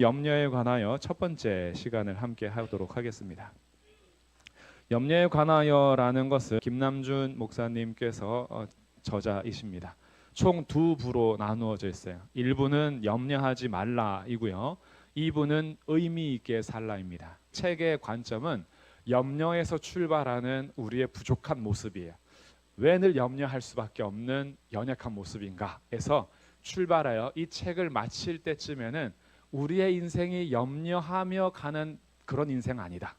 염려에 관하여 첫 번째 시간을 함께 하도록 하겠습니다. 염려에 관하여라는 것은 김남준 목사님께서 저자이십니다. 총 두 부로 나누어져 있어요. 1부는 염려하지 말라이고요. 2부는 의미 있게 살라입니다. 책의 관점은 염려에서 출발하는 우리의 부족한 모습이에요. 왜 늘 염려할 수밖에 없는 연약한 모습인가에서 출발하여 이 책을 마칠 때쯤에는 우리의 인생이 염려하며 가는 그런 인생 아니다.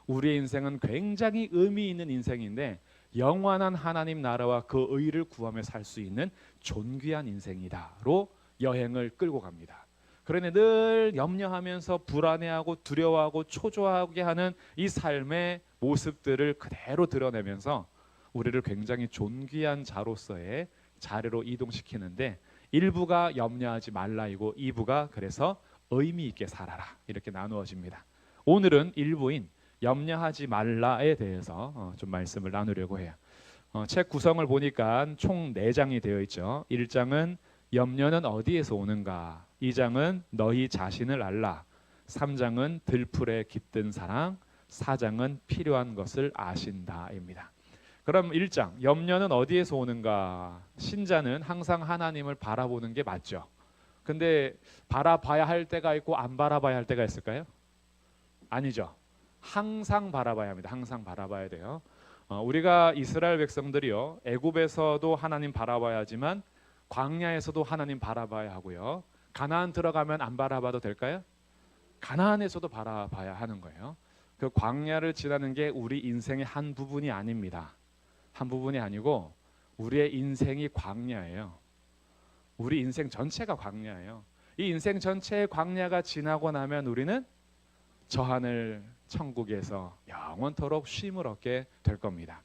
우리의 인생은 굉장히 의미 있는 인생인데 영원한 하나님 나라와 그 의를 구하며 살 수 있는 존귀한 인생이다로 여행을 끌고 갑니다. 그러니 늘 염려하면서 불안해하고 두려워하고 초조하게 하는 이 삶의 모습들을 그대로 드러내면서 우리를 굉장히 존귀한 자로서의 자리로 이동시키는데 1부가 염려하지 말라이고 2부가 그래서 의미 있게 살아라 이렇게 나누어집니다. 오늘은 1부인 염려하지 말라에 대해서 좀 말씀을 나누려고 해요. 책 구성을 보니까 총 4장이 되어 있죠. 1장은 염려는 어디에서 오는가, 2장은 너희 자신을 알라, 3장은 들풀에 깃든 사랑, 4장은 필요한 것을 아신다입니다. 그럼 1장 염려는 어디에서 오는가? 신자는 항상 하나님을 바라보는 게 맞죠. 근데 바라봐야 할 때가 있고 안 바라봐야 할 때가 있을까요? 아니죠. 항상 바라봐야 합니다. 항상 바라봐야 돼요. 우리가 이스라엘 백성들이요, 애굽에서도 하나님 바라봐야 하지만 광야에서도 하나님 바라봐야 하고요. 가나안 들어가면 안 바라봐도 될까요? 가나안에서도 바라봐야 하는 거예요. 그 광야를 지나는 게 우리 인생의 한 부분이 아닙니다. 한 부분이 아니고 우리의 인생이 광야예요. 우리 인생 전체가 광야예요. 이 인생 전체의 광야가 지나고 나면 우리는 저 하늘 천국에서 영원토록 쉼을 얻게 될 겁니다.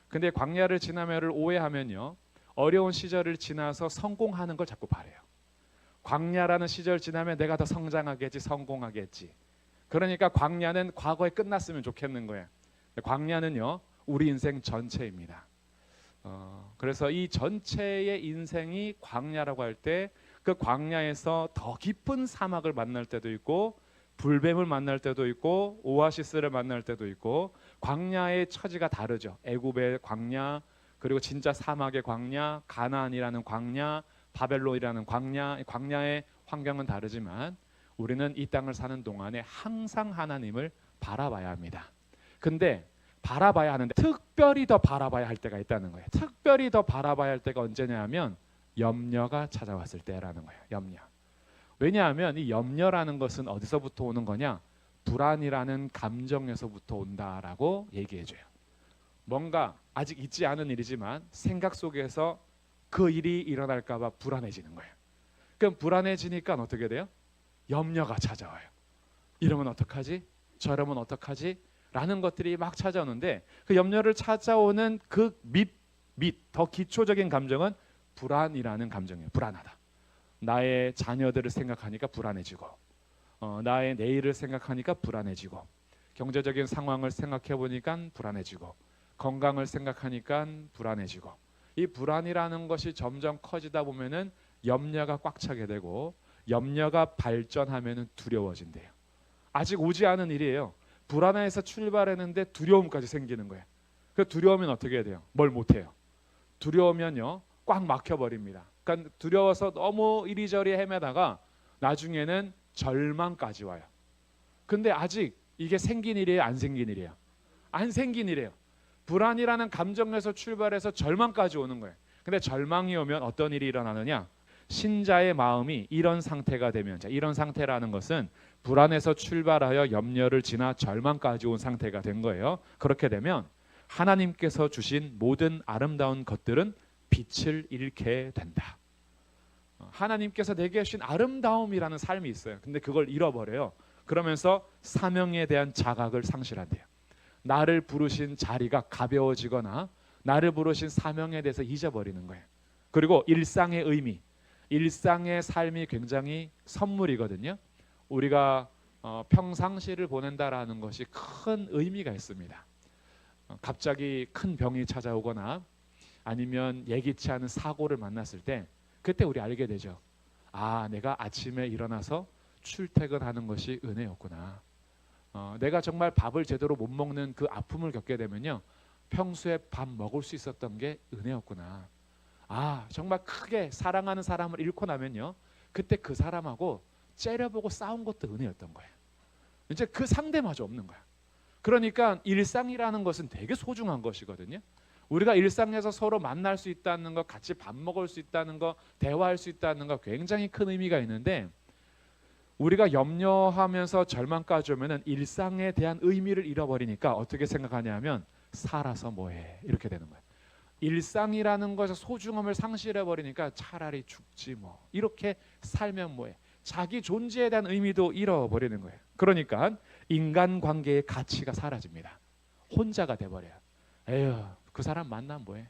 근데 광야를 지나면을 오해하면요, 어려운 시절을 지나서 성공하는 걸 자꾸 바래요. 광야라는 시절 지나면 내가 더 성장하겠지, 성공하겠지. 그러니까 광야는 과거에 끝났으면 좋겠는 거예요. 광야는요, 우리 인생 전체입니다. 그래서 이 전체의 인생이 광야라고 할 때 그 광야에서 더 깊은 사막을 만날 때도 있고 불뱀을 만날 때도 있고 오아시스를 만날 때도 있고 광야의 처지가 다르죠. 애굽의 광야, 그리고 진짜 사막의 광야, 가나안이라는 광야, 바벨론이라는 광야, 광야의 환경은 다르지만 우리는 이 땅을 사는 동안에 항상 하나님을 바라봐야 합니다. 근데 바라봐야 하는데 특별히 더 바라봐야 할 때가 있다는 거예요. 특별히 더 바라봐야 할 때가 언제냐 하면 염려가 찾아왔을 때라는 거예요. 염려. 왜냐하면 이 염려라는 것은 어디서부터 오는 거냐? 불안이라는 감정에서부터 온다라고 얘기해줘요. 뭔가 아직 있지 않은 일이지만 생각 속에서 그 일이 일어날까 봐 불안해지는 거예요. 그럼 불안해지니까 어떻게 돼요? 염려가 찾아와요. 이러면 어떡하지? 저러면 어떡하지? 라는 것들이 막 찾아오는데 그 염려를 찾아오는 그 더 기초적인 감정은 불안이라는 감정이에요. 불안하다. 나의 자녀들을 생각하니까 불안해지고 나의 내일을 생각하니까 불안해지고 경제적인 상황을 생각해 보니까 불안해지고 건강을 생각하니까 불안해지고 이 불안이라는 것이 점점 커지다 보면은 염려가 꽉 차게 되고 염려가 발전하면은 두려워진대요. 아직 오지 않은 일이에요. 불안해서 출발했는데 두려움까지 생기는 거예요. 그 두려우면 어떻게 해야 돼요? 뭘 못해요. 두려우면요 꽉 막혀버립니다. 그러니까 두려워서 너무 이리저리 헤매다가 나중에는 절망까지 와요. 근데 아직 이게 생긴 일이에요? 안 생긴 일이에요? 안 생긴 일이에요. 불안이라는 감정에서 출발해서 절망까지 오는 거예요. 근데 절망이 오면 어떤 일이 일어나느냐? 신자의 마음이 이런 상태가 되면, 자, 이런 상태라는 것은 불안에서 출발하여 염려를 지나 절망까지 온 상태가 된 거예요. 그렇게 되면 하나님께서 주신 모든 아름다운 것들은 빛을 잃게 된다. 하나님께서 내게 주신 아름다움이라는 삶이 있어요. 근데 그걸 잃어버려요. 그러면서 사명에 대한 자각을 상실한대요. 나를 부르신 자리가 가벼워지거나 나를 부르신 사명에 대해서 잊어버리는 거예요. 그리고 일상의 의미, 일상의 삶이 굉장히 선물이거든요. 우리가 평상시를 보낸다라는 것이 큰 의미가 있습니다. 갑자기 큰 병이 찾아오거나 아니면 예기치 않은 사고를 만났을 때 그때 우리 알게 되죠. 아, 내가 아침에 일어나서 출퇴근하는 것이 은혜였구나. 내가 정말 밥을 제대로 못 먹는 그 아픔을 겪게 되면요, 평소에 밥 먹을 수 있었던 게 은혜였구나. 정말 크게 사랑하는 사람을 잃고 나면요, 그때 그 사람하고 째려보고 싸운 것도 은혜였던 거예요. 이제 그 상대마저 없는 거야. 그러니까 일상이라는 것은 되게 소중한 것이거든요. 우리가 일상에서 서로 만날 수 있다는 것, 같이 밥 먹을 수 있다는 것, 대화할 수 있다는 것, 굉장히 큰 의미가 있는데, 우리가 염려하면서 절망까지 오면은 일상에 대한 의미를 잃어버리니까 어떻게 생각하냐면 살아서 뭐해, 이렇게 되는 거예요. 일상이라는 것의 소중함을 상실해버리니까 차라리 죽지 뭐, 이렇게 살면 뭐해, 자기 존재에 대한 의미도 잃어버리는 거예요. 그러니까 인간관계의 가치가 사라집니다. 혼자가 돼버려요. 에휴, 그 사람 만나면 뭐해,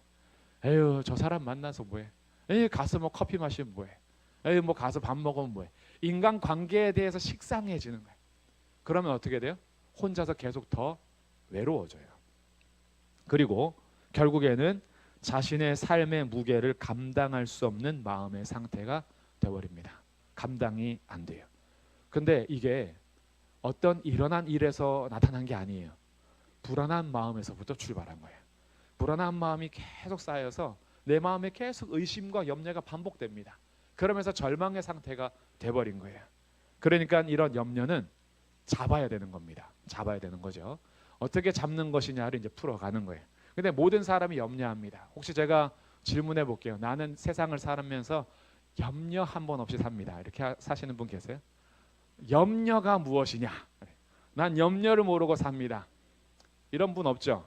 에휴, 저 사람 만나서 뭐해, 에휴, 가서 뭐 커피 마시면 뭐해, 에휴, 뭐 가서 밥 먹으면 뭐해. 인간관계에 대해서 식상해지는 거예요. 그러면 어떻게 돼요? 혼자서 계속 더 외로워져요. 그리고 결국에는 자신의 삶의 무게를 감당할 수 없는 마음의 상태가 되어버립니다. 감당이 안 돼요. 근데 이게 어떤 일어난 일에서 나타난 게 아니에요. 불안한 마음에서부터 출발한 거예요. 불안한 마음이 계속 쌓여서 내 마음에 계속 의심과 염려가 반복됩니다. 그러면서 절망의 상태가 돼버린 거예요. 그러니까 이런 염려는 잡아야 되는 겁니다. 잡아야 되는 거죠. 어떻게 잡는 것이냐를 이제 풀어가는 거예요. 근데 모든 사람이 염려합니다. 혹시 제가 질문해 볼게요. 나는 세상을 살면서 염려 한 번 없이 삽니다. 이렇게 사시는 분 계세요? 염려가 무엇이냐? 난 염려를 모르고 삽니다. 이런 분 없죠?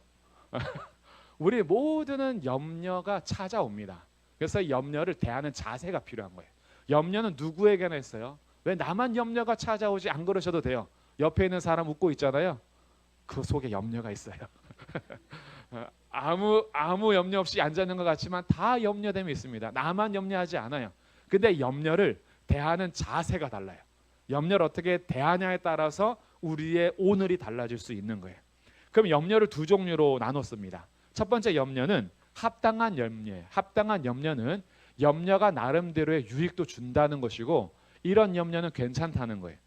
우리 모두는 염려가 찾아옵니다. 그래서 염려를 대하는 자세가 필요한 거예요. 염려는 누구에게나 있어요. 왜 나만 염려가 찾아오지? 안 그러셔도 돼요. 옆에 있는 사람 웃고 있잖아요. 그 속에 염려가 있어요. 아무 염려 없이 앉아 있는 것 같지만 다 염려됨이 있습니다. 나만 염려하지 않아요. 근데 염려를 대하는 자세가 달라요. 염려를 어떻게 대하냐에 따라서 우리의 오늘이 달라질 수 있는 거예요. 그럼 염려를 두 종류로 나눴습니다. 첫 번째 염려는 합당한 염려예요. 합당한 염려는 염려가 나름대로의 유익도 준다는 것이고, 이런 염려는 괜찮다는 거예요.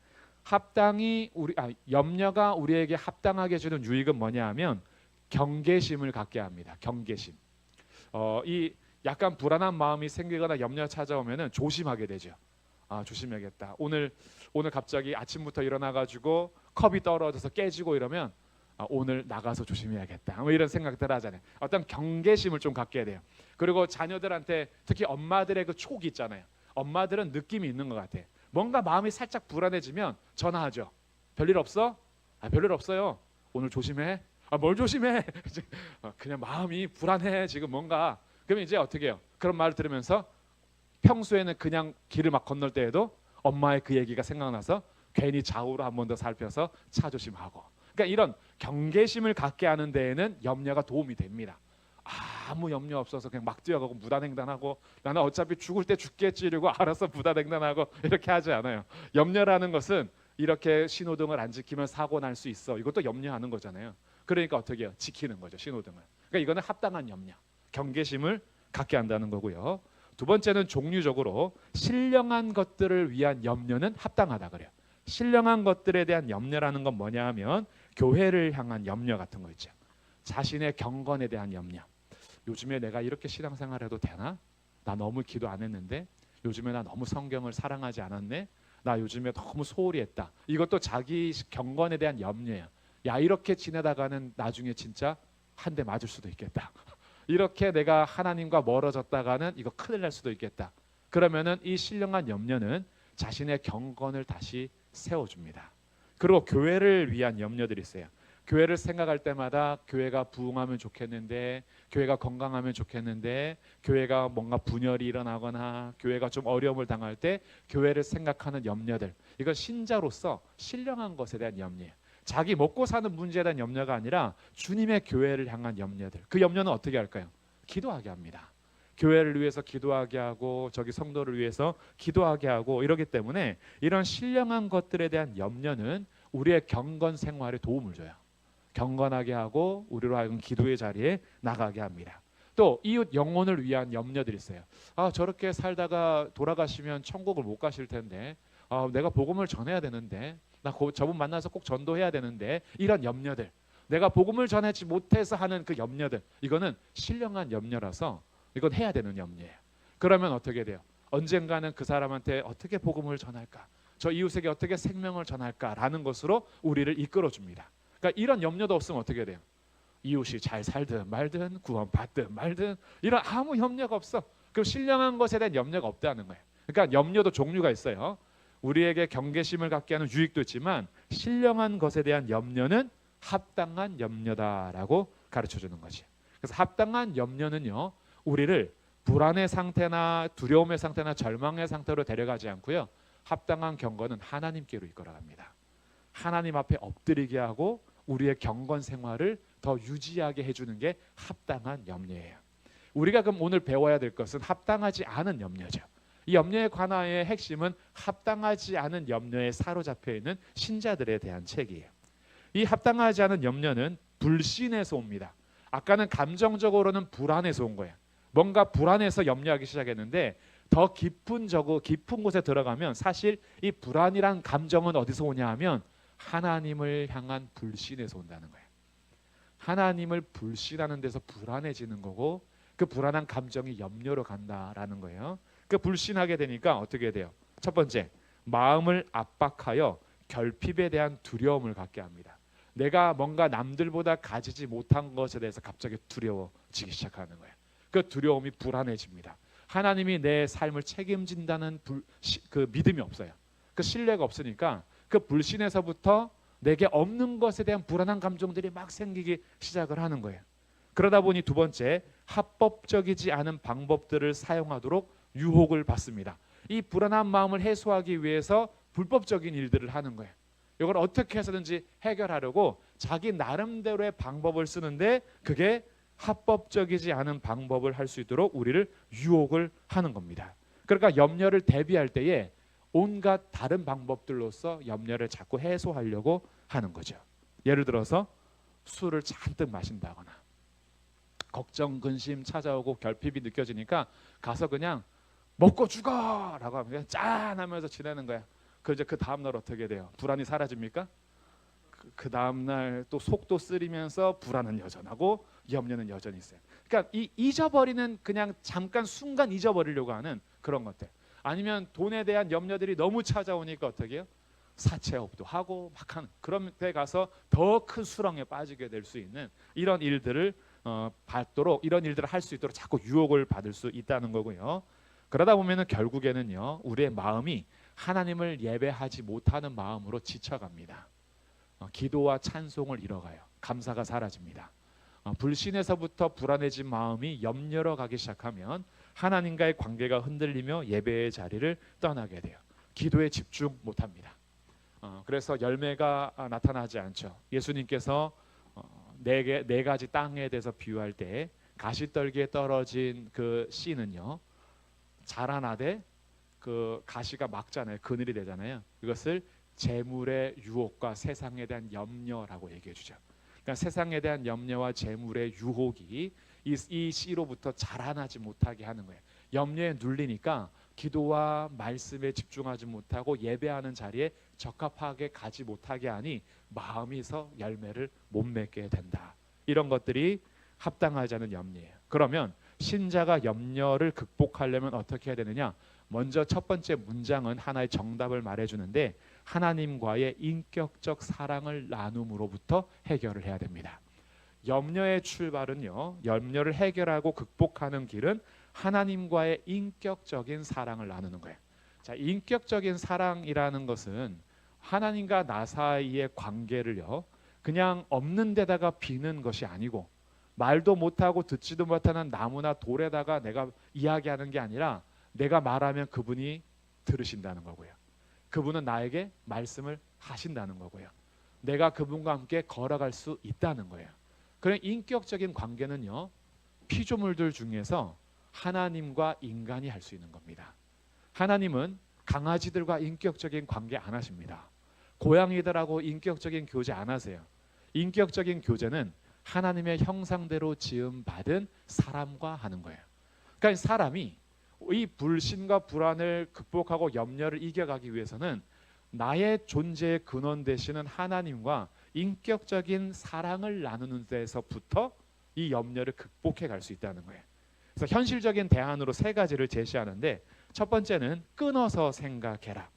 염려가 우리에게 합당하게 주는 유익은 뭐냐 하면 경계심을 갖게 합니다. 경계심. 이 약간 불안한 마음이 생기거나 염려 찾아오면은 조심하게 되죠. 조심해야겠다. 오늘 갑자기 아침부터 일어나가지고 컵이 떨어져서 깨지고 이러면 오늘 나가서 조심해야겠다. 뭐 이런 생각들 하잖아요. 어떤 경계심을 좀 갖게 돼요. 그리고 자녀들한테, 특히 엄마들의 그 촉이 있잖아요. 엄마들은 느낌이 있는 것 같아요. 뭔가 마음이 살짝 불안해지면 전화하죠. 별일 없어? 별일 없어요. 오늘 조심해. 뭘 조심해? 그냥 마음이 불안해 지금 뭔가. 그러면 이제 어떻게 해요? 그런 말을 들으면서 평소에는 그냥 길을 막 건널 때에도 엄마의 그 얘기가 생각나서 괜히 좌우로 한 번 더 살펴서 차 조심하고. 그러니까 이런 경계심을 갖게 하는 데에는 염려가 도움이 됩니다. 아무 염려 없어서 그냥 막 뛰어가고 무단횡단하고 나는 어차피 죽을 때 죽겠지 이러고 알아서 무단횡단하고 이렇게 하지 않아요. 염려라는 것은 이렇게 신호등을 안 지키면 사고 날 수 있어. 이것도 염려하는 거잖아요. 그러니까 어떻게 해요? 지키는 거죠, 신호등을. 그러니까 이거는 합당한 염려, 경계심을 갖게 한다는 거고요. 두 번째는 종류적으로 신령한 것들을 위한 염려는 합당하다 그래요. 신령한 것들에 대한 염려라는 건 뭐냐 하면 교회를 향한 염려 같은 거 있죠. 자신의 경건에 대한 염려. 요즘에 내가 이렇게 신앙생활해도 되나? 나 너무 기도 안 했는데? 요즘에 나 너무 성경을 사랑하지 않았네? 나 요즘에 너무 소홀히 했다. 이것도 자기 경건에 대한 염려예요. 야, 이렇게 지내다가는 나중에 진짜 한 대 맞을 수도 있겠다. 이렇게 내가 하나님과 멀어졌다가는 이거 큰일 날 수도 있겠다. 그러면은 이 신령한 염려는 자신의 경건을 다시 세워줍니다. 그리고 교회를 위한 염려들이 있어요. 교회를 생각할 때마다 교회가 부흥하면 좋겠는데, 교회가 건강하면 좋겠는데, 교회가 뭔가 분열이 일어나거나 교회가 좀 어려움을 당할 때 교회를 생각하는 염려들. 이건 신자로서 신령한 것에 대한 염려예요. 자기 먹고 사는 문제에 대한 염려가 아니라 주님의 교회를 향한 염려들. 그 염려는 어떻게 할까요? 기도하게 합니다. 교회를 위해서 기도하게 하고 저기 성도를 위해서 기도하게 하고 이러기 때문에 이런 신령한 것들에 대한 염려는 우리의 경건 생활에 도움을 줘요. 경건하게 하고 우리로 하여금 기도의 자리에 나가게 합니다. 또 이웃 영혼을 위한 염려들이 있어요. 저렇게 살다가 돌아가시면 천국을 못 가실 텐데 내가 복음을 전해야 되는데, 나 저분 만나서 꼭 전도해야 되는데, 이런 염려들, 내가 복음을 전하지 못해서 하는 그 염려들, 이거는 신령한 염려라서 이건 해야 되는 염려예요. 그러면 어떻게 돼요? 언젠가는 그 사람한테 어떻게 복음을 전할까, 저 이웃에게 어떻게 생명을 전할까라는 것으로 우리를 이끌어 줍니다. 그러니까 이런 염려도 없으면 어떻게 돼요? 이웃이 잘 살든 말든 구원받든 말든 이런 아무 염려가 없어. 그럼 신령한 것에 대한 염려가 없다는 거예요. 그러니까 염려도 종류가 있어요. 우리에게 경계심을 갖게 하는 유익도 있지만 신령한 것에 대한 염려는 합당한 염려다라고 가르쳐주는 거지. 그래서 합당한 염려는요, 우리를 불안의 상태나 두려움의 상태나 절망의 상태로 데려가지 않고요, 합당한 경건은 하나님께로 이끌어갑니다. 하나님 앞에 엎드리게 하고 우리의 경건 생활을 더 유지하게 해주는 게 합당한 염려예요. 우리가 그럼 오늘 배워야 될 것은 합당하지 않은 염려죠. 이 염려의 관하의 핵심은 합당하지 않은 염려에 사로잡혀 있는 신자들에 대한 책이에요. 이 합당하지 않은 염려는 불신에서 옵니다. 아까는 감정적으로는 불안에서 온 거예요. 뭔가 불안해서 염려하기 시작했는데 더 깊은 곳에 들어가면 사실 이 불안이란 감정은 어디서 오냐 하면 하나님을 향한 불신에서 온다는 거예요. 하나님을 불신하는 데서 불안해지는 거고, 그 불안한 감정이 염려로 간다라는 거예요. 그 불신하게 되니까 어떻게 돼요? 첫 번째, 마음을 압박하여 결핍에 대한 두려움을 갖게 합니다. 내가 뭔가 남들보다 가지지 못한 것에 대해서 갑자기 두려워지기 시작하는 거예요. 그 두려움이 불안해집니다. 하나님이 내 삶을 책임진다는 그 믿음이 없어요. 그 신뢰가 없으니까 그 불신에서부터 내게 없는 것에 대한 불안한 감정들이 막 생기기 시작을 하는 거예요. 그러다 보니 두 번째, 합법적이지 않은 방법들을 사용하도록 유혹을 받습니다. 이 불안한 마음을 해소하기 위해서 불법적인 일들을 하는 거예요. 이걸 어떻게 해서든지 해결하려고 자기 나름대로의 방법을 쓰는데 그게 합법적이지 않은 방법을 할 수 있도록 우리를 유혹을 하는 겁니다. 그러니까 염려를 대비할 때에 온갖 다른 방법들로서 염려를 자꾸 해소하려고 하는 거죠. 예를 들어서 술을 잔뜩 마신다거나, 걱정, 근심 찾아오고 결핍이 느껴지니까 가서 그냥 먹고 죽어라고 하면 그냥 짠 하면서 지내는 거야. 이제 그 다음날 어떻게 돼요? 불안이 사라집니까? 그 다음날 또 속도 쓰리면서 불안은 여전하고 염려는 여전히 있어요. 그러니까 잊어버리는, 그냥 잠깐 순간 잊어버리려고 하는 그런 것들. 아니면 돈에 대한 염려들이 너무 찾아오니까 어떻게 해요? 사채업도 하고 막 하는, 그런 데 가서 더 큰 수렁에 빠지게 될 수 있는 이런 일들을 이런 일들을 할 수 있도록 자꾸 유혹을 받을 수 있다는 거고요. 그러다 보면은 결국에는요, 우리의 마음이 하나님을 예배하지 못하는 마음으로 지쳐갑니다. 기도와 찬송을 잃어가요. 감사가 사라집니다. 불신에서부터 불안해진 마음이 염려로 가기 시작하면 하나님과의 관계가 흔들리며 예배의 자리를 떠나게 돼요. 기도에 집중 못합니다. 그래서 열매가 나타나지 않죠. 예수님께서 네 가지 땅에 대해서 비유할 때 가시떨기에 떨어진 그 씨는요, 자라나되 그 가시가 막잖아요. 그늘이 되잖아요. 이것을 재물의 유혹과 세상에 대한 염려라고 얘기해 주죠. 그러니까 세상에 대한 염려와 재물의 유혹이 이 씨로부터 자라나지 못하게 하는 거예요. 염려에 눌리니까 기도와 말씀에 집중하지 못하고 예배하는 자리에 적합하게 가지 못하게 하니 마음이서 열매를 못 맺게 된다. 이런 것들이 합당하지 않은 염려예요. 그러면 신자가 염려를 극복하려면 어떻게 해야 되느냐? 먼저 첫 번째 문장은 하나의 정답을 말해주는데, 하나님과의 인격적 사랑을 나눔으로부터 해결을 해야 됩니다. 염려의 출발은요, 염려를 해결하고 극복하는 길은 하나님과의 인격적인 사랑을 나누는 거예요. 자, 인격적인 사랑이라는 것은 하나님과 나 사이의 관계를요, 그냥 없는 데다가 비는 것이 아니고, 말도 못하고 듣지도 못하는 나무나 돌에다가 내가 이야기하는 게 아니라 내가 말하면 그분이 들으신다는 거고요. 그분은 나에게 말씀을 하신다는 거고요. 내가 그분과 함께 걸어갈 수 있다는 거예요. 그런 인격적인 관계는요, 피조물들 중에서 하나님과 인간이 할 수 있는 겁니다. 하나님은 강아지들과 인격적인 관계 안 하십니다. 고양이들하고 인격적인 교제 안 하세요. 인격적인 교제는 하나님의 형상대로 지음 받은 사람과 하는 거예요. 그러니까 사람이 이 불신과 불안을 극복하고 염려를 이겨가기 위해서는 나의 존재의 근원 되시는 하나님과 인격적인 사랑을 나누는 데서부터 이 염려를 극복해 갈 수 있다는 거예요. 그래서 현실적인 대안으로 세 가지를 제시하는데, 첫 번째는 끊어서 생각해라.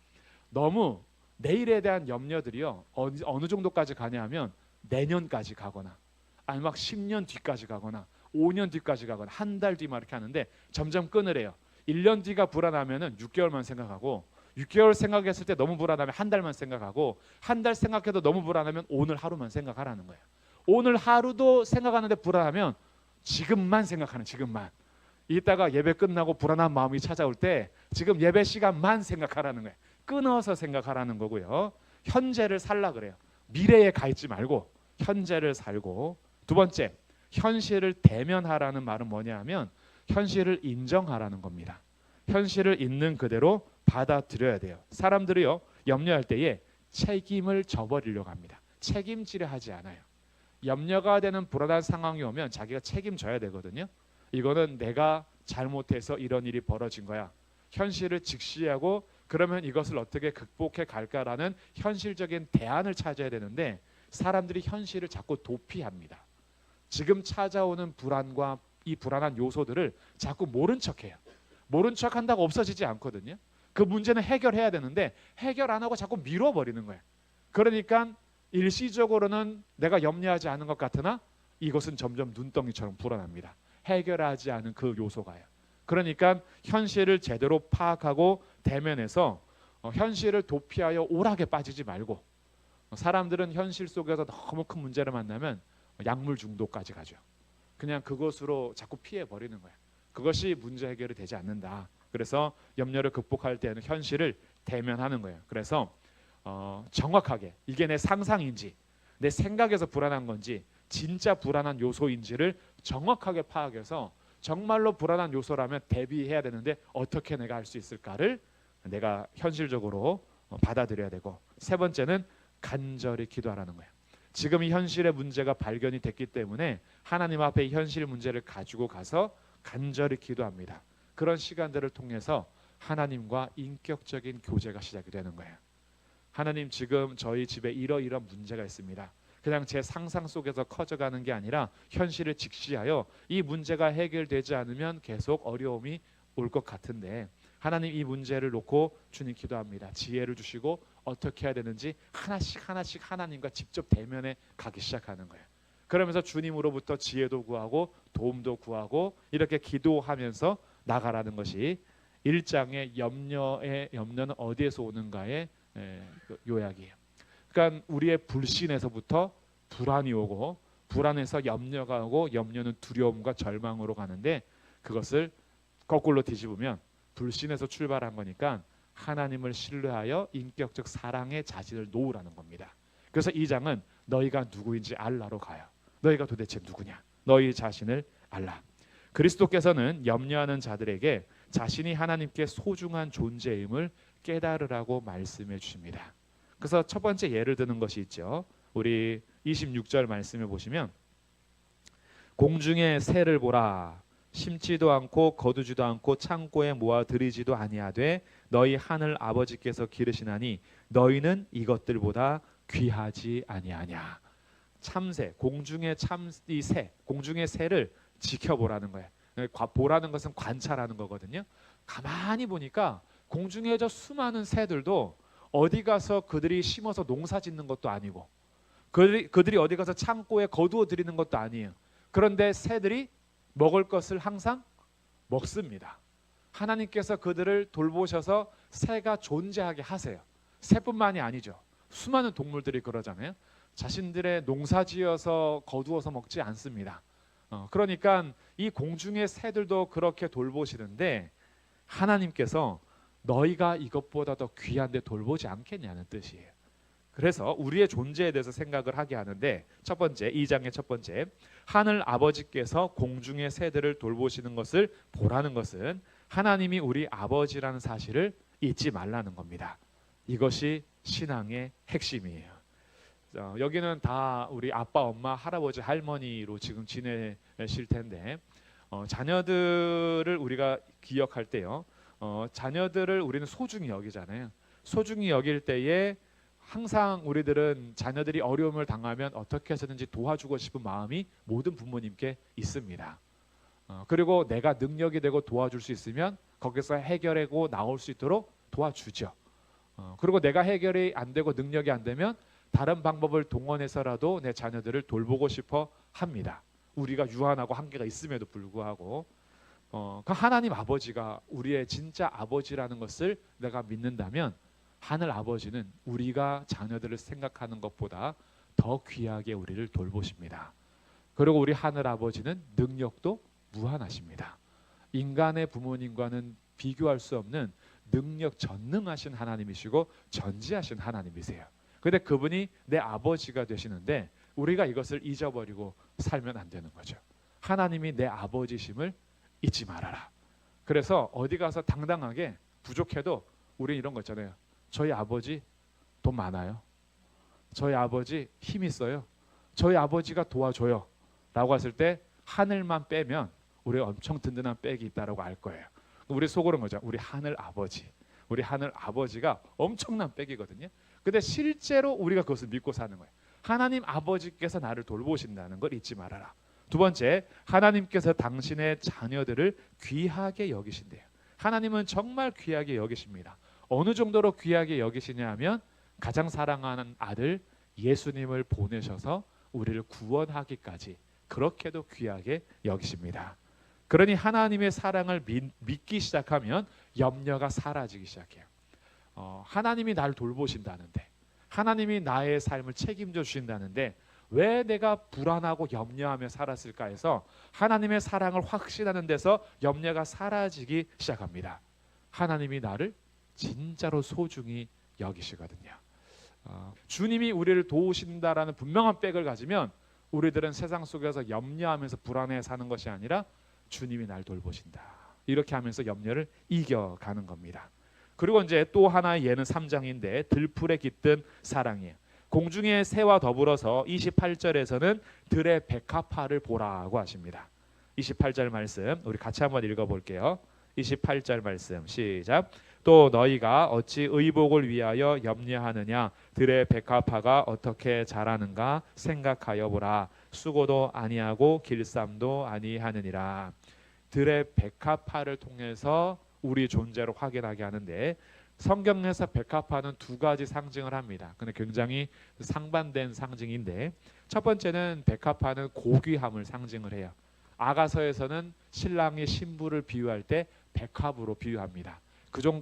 너무 내일에 대한 염려들이요, 어느 정도까지 가냐 하면 내년까지 가거나 아니면 막 10년 뒤까지 가거나 5년 뒤까지 가거나 한 달 뒤 막 이렇게 하는데 점점 끊으래요. 1년 뒤가 불안하면은 6개월만 생각하고, 6개월 생각했을 때 너무 불안하면 한 달만 생각하고, 한 달 생각해도 너무 불안하면 오늘 하루만 생각하라는 거예요. 오늘 하루도 생각하는데 불안하면 지금만 생각하는, 지금만. 이따가 예배 끝나고 불안한 마음이 찾아올 때 지금 예배 시간만 생각하라는 거예요. 끊어서 생각하라는 거고요. 현재를 살라 그래요. 미래에 가 있지 말고 현재를 살고. 두 번째, 현실을 대면하라는 말은 뭐냐 하면 현실을 인정하라는 겁니다. 현실을 있는 그대로 받아들여야 돼요. 사람들이요, 염려할 때에 책임을 져버리려고 합니다. 책임지려 하지 않아요. 염려가 되는 불안한 상황이 오면 자기가 책임져야 되거든요. 이거는 내가 잘못해서 이런 일이 벌어진 거야. 현실을 직시하고 그러면 이것을 어떻게 극복해 갈까라는 현실적인 대안을 찾아야 되는데, 사람들이 현실을 자꾸 도피합니다. 지금 찾아오는 불안과 이 불안한 요소들을 자꾸 모른 척해요. 모른 척한다고 없어지지 않거든요. 그 문제는 해결해야 되는데 해결 안 하고 자꾸 미뤄버리는 거예요. 그러니까 일시적으로는 내가 염려하지 않은 것 같으나 이것은 점점 눈덩이처럼 불어납니다. 해결하지 않은 그 요소가요. 그러니까 현실을 제대로 파악하고 대면해서 현실을 도피하여 오락에 빠지지 말고, 사람들은 현실 속에서 너무 큰 문제를 만나면 약물 중독까지 가죠. 그냥 그것으로 자꾸 피해 버리는 거예요. 그것이 문제 해결이 되지 않는다. 그래서 염려를 극복할 때는 현실을 대면하는 거예요. 그래서 정확하게 이게 내 상상인지 내 생각에서 불안한 건지 진짜 불안한 요소인지를 정확하게 파악해서 정말로 불안한 요소라면 대비해야 되는데 어떻게 내가 할 수 있을까를 내가 현실적으로 받아들여야 되고, 세 번째는 간절히 기도하라는 거예요. 지금 이 현실의 문제가 발견이 됐기 때문에 하나님 앞에 이 현실 문제를 가지고 가서 간절히 기도합니다. 그런 시간들을 통해서 하나님과 인격적인 교제가 시작이 되는 거예요. 하나님, 지금 저희 집에 이러이러한 문제가 있습니다. 그냥 제 상상 속에서 커져가는 게 아니라 현실을 직시하여 이 문제가 해결되지 않으면 계속 어려움이 올 것 같은데, 하나님 이 문제를 놓고 주님 기도합니다. 지혜를 주시고 어떻게 해야 되는지 하나씩 하나씩 하나님과 직접 대면에 가기 시작하는 거예요. 그러면서 주님으로부터 지혜도 구하고 도움도 구하고 이렇게 기도하면서 나가라는 것이 1장의 염려는 어디에서 오는가의 요약이에요. 그러니까 우리의 불신에서부터 불안이 오고, 불안에서 염려가 오고, 염려는 두려움과 절망으로 가는데, 그것을 거꾸로 뒤집으면 불신에서 출발한 거니까 하나님을 신뢰하여 인격적 사랑의 자질을 놓으라는 겁니다. 그래서 이 장은 너희가 누구인지 알라로 가요. 너희가 도대체 누구냐? 너희 자신을 알라. 그리스도께서는 염려하는 자들에게 자신이 하나님께 소중한 존재임을 깨달으라고 말씀해 주십니다. 그래서 첫 번째 예를 드는 것이 있죠. 우리 26절 말씀을 보시면, 공중의 새를 보라. 심지도 않고 거두지도 않고 창고에 모아 들이지도 아니하되 너희 하늘 아버지께서 기르시나니 너희는 이것들보다 귀하지 아니하냐. 참새, 공중의 이 새, 공중의 새를 지켜보라는 거예요. 보라는 것은 관찰하는 거거든요. 가만히 보니까 공중에 저 수많은 새들도 어디 가서 그들이 심어서 농사 짓는 것도 아니고, 그들이 어디 가서 창고에 거두어 들이는 것도 아니에요. 그런데 새들이 먹을 것을 항상 먹습니다. 하나님께서 그들을 돌보셔서 새가 존재하게 하세요. 새뿐만이 아니죠. 수많은 동물들이 그러잖아요. 자신들의 농사지어서 거두어서 먹지 않습니다. 그러니까 이 공중의 새들도 그렇게 돌보시는데, 하나님께서 너희가 이것보다 더 귀한데 돌보지 않겠냐는 뜻이에요. 그래서 우리의 존재에 대해서 생각을 하게 하는데, 첫 번째, 2장의 첫 번째, 하늘 아버지께서 공중의 새들을 돌보시는 것을 보라는 것은 하나님이 우리 아버지라는 사실을 잊지 말라는 겁니다. 이것이 신앙의 핵심이에요. 여기는 다 우리 아빠, 엄마, 할아버지, 할머니로 지금 지내실 텐데, 자녀들을 우리가 기억할 때요. 자녀들을 우리는 소중히 여기잖아요. 소중히 여길 때에 항상 우리들은 자녀들이 어려움을 당하면 어떻게 해서든지 도와주고 싶은 마음이 모든 부모님께 있습니다. 그리고 내가 능력이 되고 도와줄 수 있으면 거기서 해결하고 나올 수 있도록 도와주죠. 그리고 내가 해결이 안 되고 능력이 안 되면 다른 방법을 동원해서라도 내 자녀들을 돌보고 싶어 합니다. 우리가 유한하고 한계가 있음에도 불구하고 그 하나님 아버지가 우리의 진짜 아버지라는 것을 내가 믿는다면 하늘 아버지는 우리가 자녀들을 생각하는 것보다 더 귀하게 우리를 돌보십니다. 그리고 우리 하늘 아버지는 능력도 무한하십니다. 인간의 부모님과는 비교할 수 없는 능력 전능하신 하나님이시고 전지하신 하나님이세요. 근데 그분이 내 아버지가 되시는데 우리가 이것을 잊어버리고 살면 안 되는 거죠. 하나님이 내 아버지심을 잊지 말아라. 그래서 어디 가서 당당하게 부족해도 우리 이런 거 있잖아요. 저희 아버지 돈 많아요. 저희 아버지 힘 있어요. 저희 아버지가 도와줘요. 라고 했을 때 하늘만 빼면 우리가 엄청 든든한 백이 있다라고 알 거예요. 우리 속으로는 거죠. 우리 하늘 아버지. 우리 하늘 아버지가 엄청난 백이거든요. 근데 실제로 우리가 그것을 믿고 사는 거예요. 하나님 아버지께서 나를 돌보신다는 걸 잊지 말아라. 두 번째, 하나님께서 당신의 자녀들을 귀하게 여기신대요. 하나님은 정말 귀하게 여기십니다. 어느 정도로 귀하게 여기시냐 하면 가장 사랑하는 아들 예수님을 보내셔서 우리를 구원하기까지 그렇게도 귀하게 여기십니다. 그러니 하나님의 사랑을 믿기 시작하면 염려가 사라지기 시작해요. 하나님이 나를 돌보신다는데, 하나님이 나의 삶을 책임져 주신다는데 왜 내가 불안하고 염려하며 살았을까 해서 하나님의 사랑을 확신하는 데서 염려가 사라지기 시작합니다. 하나님이 나를 진짜로 소중히 여기시거든요. 주님이 우리를 도우신다라는 분명한 백을 가지면 우리들은 세상 속에서 염려하면서 불안해 사는 것이 아니라 주님이 날 돌보신다. 이렇게 하면서 염려를 이겨가는 겁니다. 그리고 이제 또 하나의 예는 3장인데 들풀에 깃든 사랑이에요. 공중의 새와 더불어서 28절에서는 들의 백합화를 보라고 하십니다. 28절 말씀 우리 같이 한번 읽어볼게요. 28절 말씀 시작. 또 너희가 어찌 의복을 위하여 염려하느냐. 들의 백합화가 어떻게 자라는가 생각하여 보라. 수고도 아니하고 길쌈도 아니하느니라. 들의 백합화를 통해서 우리 존재를 확인하게 하는데 성경에서 백합화는 두 가지 상징을 합니다. 근데 굉장히 상반된 상징인데 첫 번째는 백합화는 고귀함을 상징을 해요. 아가서에서는 신랑이 신부를 비유할 때 백합으로 비유합니다.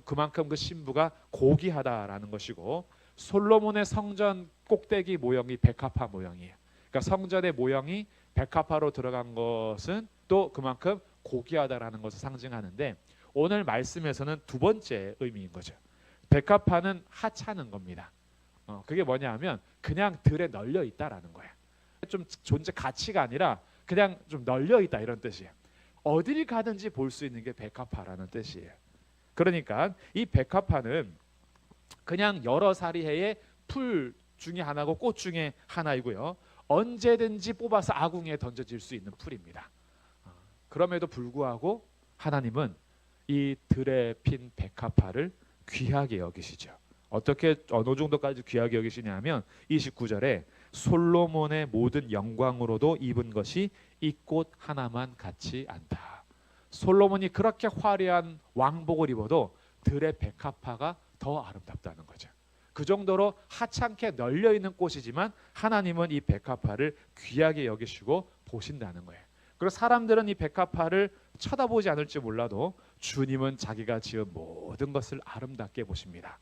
그만큼 그 신부가 고귀하다라는 것이고 솔로몬의 성전 꼭대기 모형이 백합화 모형이에요. 그러니까 성전의 모형이 백합화로 들어간 것은 또 그만큼 고귀하다라는 것을 상징하는데 오늘 말씀에서는 두 번째 의미인 거죠. 백합화는 하찮은 겁니다. 그게 뭐냐 하면 그냥 들에 널려 있다라는 거예요. 좀 존재 가치가 아니라 그냥 좀 널려 있다 이런 뜻이에요. 어딜 가든지 볼 수 있는 게 백합화라는 뜻이에요. 그러니까 이 백합화는 그냥 여러 사리해의 풀 중에 하나고 꽃 중에 하나이고요. 언제든지 뽑아서 아궁이에 던져질 수 있는 풀입니다. 그럼에도 불구하고 하나님은 이 들에 핀 백합화를 귀하게 여기시죠. 어떻게 어느 정도까지 귀하게 여기시냐면 29절에 솔로몬의 모든 영광으로도 입은 것이 이 꽃 하나만 같지 않다. 솔로몬이 그렇게 화려한 왕복을 입어도 들의 백합화가 더 아름답다는 거죠. 그 정도로 하찮게 널려 있는 꽃이지만 하나님은 이 백합화를 귀하게 여기시고 보신다는 거예요. 그리고 사람들은 이 백합화를 쳐다보지 않을지 몰라도 주님은 자기가 지은 모든 것을 아름답게 보십니다.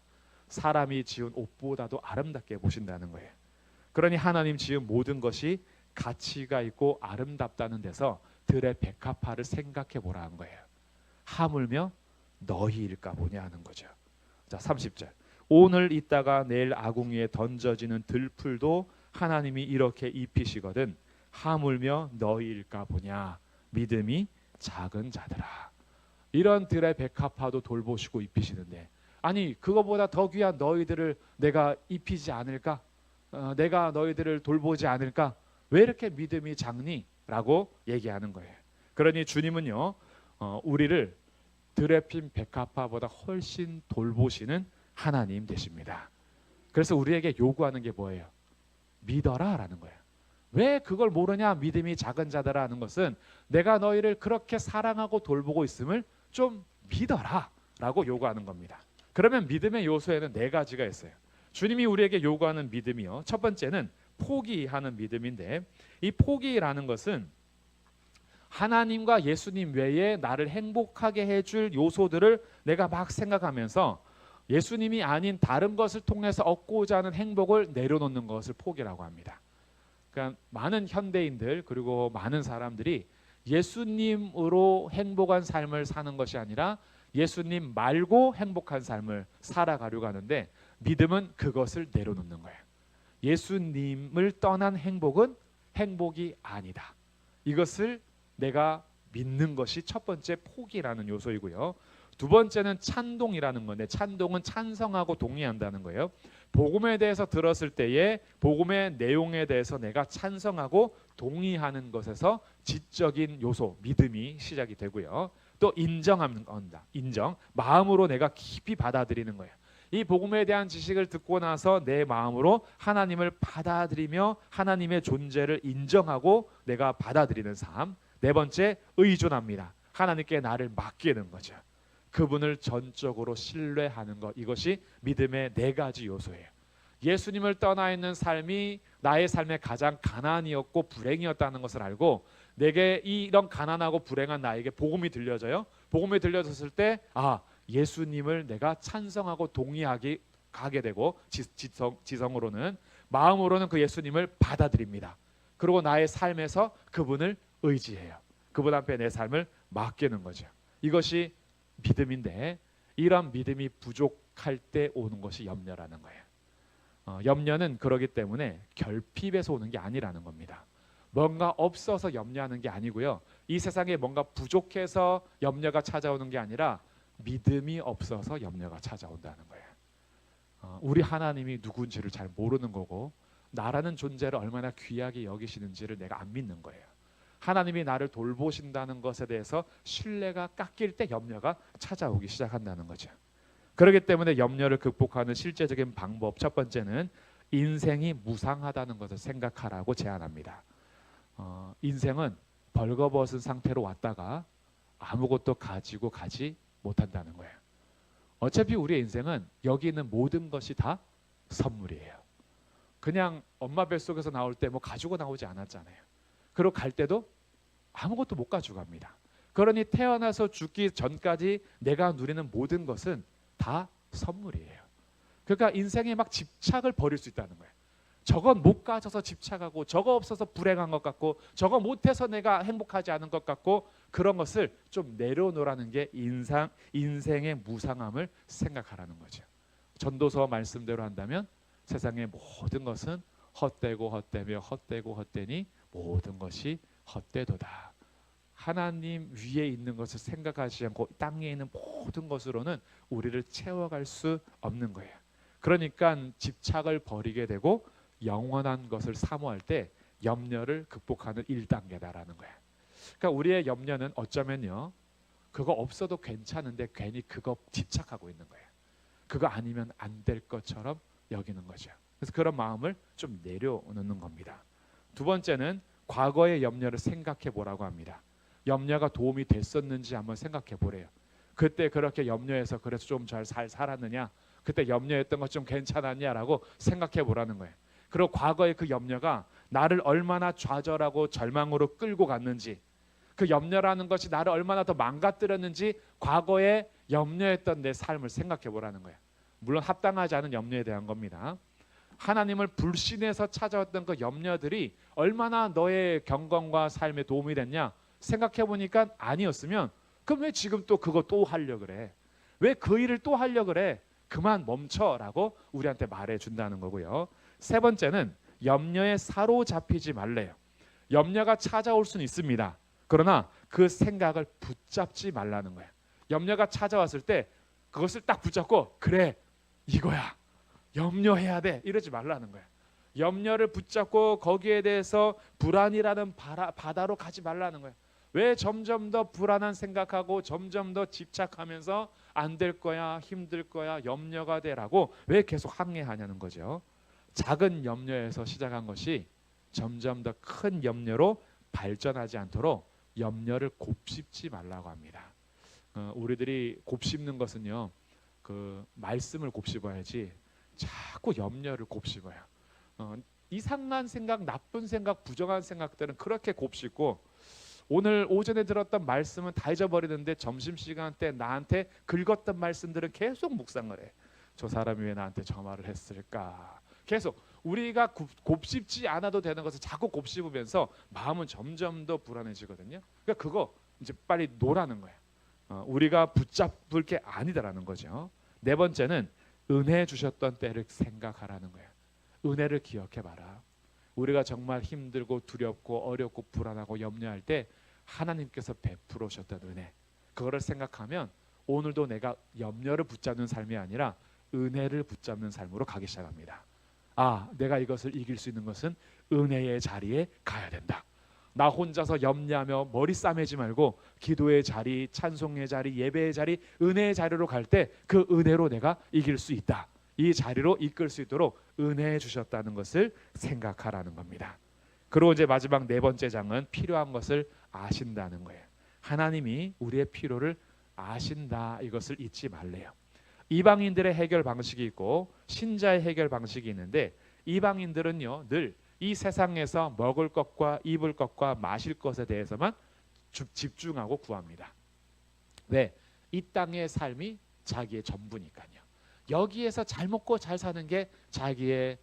사람이 지은 옷보다도 아름답게 보신다는 거예요. 그러니 하나님 지은 모든 것이 가치가 있고 아름답다는 데서 들의 백합화를 생각해 보라 한 거예요. 하물며 너희일까 보냐 하는 거죠. 자 30절. 오늘 있다가 내일 아궁이에 던져지는 들풀도 하나님이 이렇게 입히시거든 하물며 너희일까 보냐. 믿음이 작은 자들아. 이런 들의 백합화도 돌보시고 입히시는데 아니 그거보다 더 귀한 너희들을 내가 입히지 않을까? 내가 너희들을 돌보지 않을까? 왜 이렇게 믿음이 작니? 라고 얘기하는 거예요. 그러니 주님은요, 우리를 드레핀 백합화보다 훨씬 돌보시는 하나님 되십니다. 그래서 우리에게 요구하는 게 뭐예요? 믿어라라는 거예요. 왜 그걸 모르냐? 믿음이 작은 자들아 하는 것은 내가 너희를 그렇게 사랑하고 돌보고 있음을 좀 믿어라라고 요구하는 겁니다. 그러면 믿음의 요소에는 네 가지가 있어요. 주님이 우리에게 요구하는 믿음이요, 첫 번째는 포기하는 믿음인데, 이 포기라는 것은 하나님과 예수님 외에 나를 행복하게 해줄 요소들을 내가 막 생각하면서 예수님이 아닌 다른 것을 통해서 얻고자 하는 행복을 내려놓는 것을 포기라고 합니다. 그러니까 많은 현대인들 그리고 많은 사람들이 예수님으로 행복한 삶을 사는 것이 아니라 예수님 말고 행복한 삶을 살아가려고 하는데, 믿음은 그것을 내려놓는 거예요. 예수님을 떠난 행복은 행복이 아니다. 이것을 내가 믿는 것이 첫 번째 포기라는 요소이고요. 두 번째는 찬동이라는 건데, 찬동은 찬성하고 동의한다는 거예요. 복음에 대해서 들었을 때에 복음의 내용에 대해서 내가 찬성하고 동의하는 것에서 지적인 요소, 믿음이 시작이 되고요. 또 인정하는 건다. 인정, 마음으로 내가 깊이 받아들이는 거예요. 이 복음에 대한 지식을 듣고 나서 내 마음으로 하나님을 받아들이며 하나님의 존재를 인정하고 내가 받아들이는 삶. 네 번째, 의존합니다. 하나님께 나를 맡기는 거죠. 그분을 전적으로 신뢰하는 것, 이것이 믿음의 네 가지 요소예요. 예수님을 떠나 있는 삶이 나의 삶의 가장 가난이었고 불행이었다는 것을 알고, 내게 이런 가난하고 불행한 나에게 복음이 들려져요. 복음이 들려졌을 때 예수님을 내가 찬성하고 동의하게 가게 되고, 지성으로는, 마음으로는 그 예수님을 받아들입니다. 그리고 나의 삶에서 그분을 의지해요. 그분 앞에 내 삶을 맡기는 거죠. 이것이 믿음인데, 이런 믿음이 부족할 때 오는 것이 염려라는 거예요. 염려는 그러기 때문에 결핍에서 오는 게 아니라는 겁니다. 뭔가 없어서 염려하는 게 아니고요, 이 세상에 뭔가 부족해서 염려가 찾아오는 게 아니라 믿음이 없어서 염려가 찾아온다는 거예요. 우리 하나님이 누군지를 잘 모르는 거고, 나라는 존재를 얼마나 귀하게 여기시는지를 내가 안 믿는 거예요. 하나님이 나를 돌보신다는 것에 대해서 신뢰가 깎일 때 염려가 찾아오기 시작한다는 거죠. 그렇기 때문에 염려를 극복하는 실제적인 방법, 첫 번째는 인생이 무상하다는 것을 생각하라고 제안합니다. 인생은 벌거벗은 상태로 왔다가 아무것도 가지고 가지 못한다는 거예요. 어차피 우리의 인생은 여기 있는 모든 것이 다 선물이에요. 그냥 엄마 뱃속에서 나올 때 뭐 가지고 나오지 않았잖아요. 그리고 갈 때도 아무것도 못 가지고 갑니다. 그러니 태어나서 죽기 전까지 내가 누리는 모든 것은 다 선물이에요. 그러니까 인생에 막 집착을 버릴 수 있다는 거예요. 저건 못 가져서 집착하고, 저거 없어서 불행한 것 같고, 저거 못해서 내가 행복하지 않은 것 같고, 그런 것을 좀 내려놓으라는 게 인생의 무상함을 생각하라는 거죠. 전도서 말씀대로 한다면 세상의 모든 것은 헛되고 헛되며 헛되고 헛되니 모든 것이 헛되도다. 하나님 위에 있는 것을 생각하지 않고 땅에 있는 모든 것으로는 우리를 채워갈 수 없는 거예요. 그러니까 집착을 버리게 되고 영원한 것을 사모할 때 염려를 극복하는 1단계다라는 거예요. 그러니까 우리의 염려는 어쩌면요, 그거 없어도 괜찮은데 괜히 그거 집착하고 있는 거예요. 그거 아니면 안 될 것처럼 여기는 거죠. 그래서 그런 마음을 좀 내려놓는 겁니다. 두 번째는 과거의 염려를 생각해 보라고 합니다. 염려가 도움이 됐었는지 한번 생각해 보래요. 그때 그렇게 염려해서 그래서 좀 잘 살았느냐, 그때 염려했던 것 좀 괜찮았냐라고 생각해 보라는 거예요. 그리고 과거의 그 염려가 나를 얼마나 좌절하고 절망으로 끌고 갔는지, 그 염려라는 것이 나를 얼마나 더 망가뜨렸는지 과거에 염려했던 내 삶을 생각해 보라는 거예요. 물론 합당하지 않은 염려에 대한 겁니다. 하나님을 불신해서 찾아왔던 그 염려들이 얼마나 너의 경건과 삶에 도움이 됐냐 생각해 보니까 아니었으면, 그럼 왜 지금 또 그거 또 하려고 그래? 왜 그 일을 또 하려고 그래? 그만 멈춰라고 우리한테 말해 준다는 거고요. 세 번째는 염려에 사로잡히지 말래요. 염려가 찾아올 수는 있습니다. 그러나 그 생각을 붙잡지 말라는 거예요. 염려가 찾아왔을 때 그것을 딱 붙잡고, 그래 이거야, 염려해야 돼, 이러지 말라는 거예요. 염려를 붙잡고 거기에 대해서 불안이라는 바다로 가지 말라는 거예요. 왜 점점 더 불안한 생각하고 점점 더 집착하면서 안 될 거야, 힘들 거야, 염려가 되라고 왜 계속 항해하냐는 거죠. 작은 염려에서 시작한 것이 점점 더 큰 염려로 발전하지 않도록 염려를 곱씹지 말라고 합니다. 우리들이 곱씹는 것은요, 그 말씀을 곱씹어야지 자꾸 염려를 곱씹어요. 이상한 생각, 나쁜 생각, 부정한 생각들은 그렇게 곱씹고 오늘 오전에 들었던 말씀은 다 잊어버리는데 점심시간 때 나한테 긁었던 말씀들은 계속 묵상을 해. 저 사람이 왜 나한테 저 말을 했을까? 계속 우리가 곱씹지 않아도 되는 것을 자꾸 곱씹으면서 마음은 점점 더 불안해지거든요. 그러니까 그거 이제 빨리 놓으라는 거예요. 우리가 붙잡을 게 아니다라는 거죠. 네 번째는 은혜 주셨던 때를 생각하라는 거예요. 은혜를 기억해봐라. 우리가 정말 힘들고 두렵고 어렵고 불안하고 염려할 때 하나님께서 베풀어 주셨던 은혜, 그거를 생각하면 오늘도 내가 염려를 붙잡는 삶이 아니라 은혜를 붙잡는 삶으로 가기 시작합니다. 아, 내가 이것을 이길 수 있는 것은 은혜의 자리에 가야 된다. 나 혼자서 염려하며 머리 싸매지 말고 기도의 자리, 찬송의 자리, 예배의 자리, 은혜의 자리로 갈 때 그 은혜로 내가 이길 수 있다. 이 자리로 이끌 수 있도록 은혜 주셨다는 것을 생각하라는 겁니다. 그리고 이제 마지막 네 번째 장은 필요한 것을 아신다는 거예요. 하나님이 우리의 필요를 아신다. 이것을 잊지 말래요. 이방인들의 해결 방식이 있고 신자의 해결 방식이 있는데, 이방인들은요 늘 이 세상에서 먹을 것과 입을 것과 마실 것에 대해서만 집중하고 구합니다. 왜? 이 땅의 삶이 자기의 전부니까요. 여기에서 잘 먹고 잘 사는 게 자기의